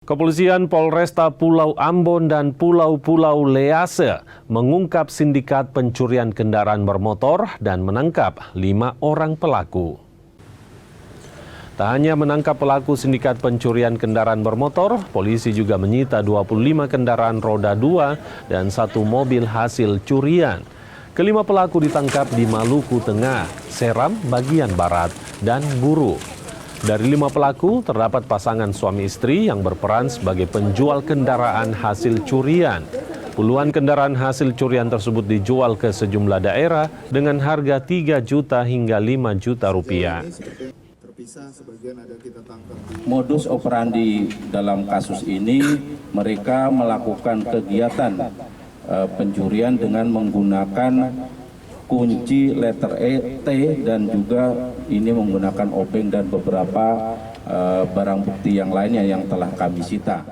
Kepolisian Polresta Pulau Ambon dan Pulau-Pulau Lease mengungkap sindikat pencurian kendaraan bermotor dan menangkap 5 orang pelaku. Tak hanya menangkap pelaku sindikat pencurian kendaraan bermotor, polisi juga menyita 25 kendaraan roda 2 dan 1 mobil hasil curian. Kelima pelaku ditangkap di Maluku Tengah, Seram bagian barat, dan Buru. Dari 5 pelaku, terdapat pasangan suami istri yang berperan sebagai penjual kendaraan hasil curian. Puluhan kendaraan hasil curian tersebut dijual ke sejumlah daerah dengan harga 3 juta hingga 5 juta rupiah. Modus operandi dalam kasus ini, mereka melakukan kegiatan pencurian dengan menggunakan kunci letter E, T, dan juga ini menggunakan obeng dan beberapa barang bukti yang lainnya yang telah kami sita.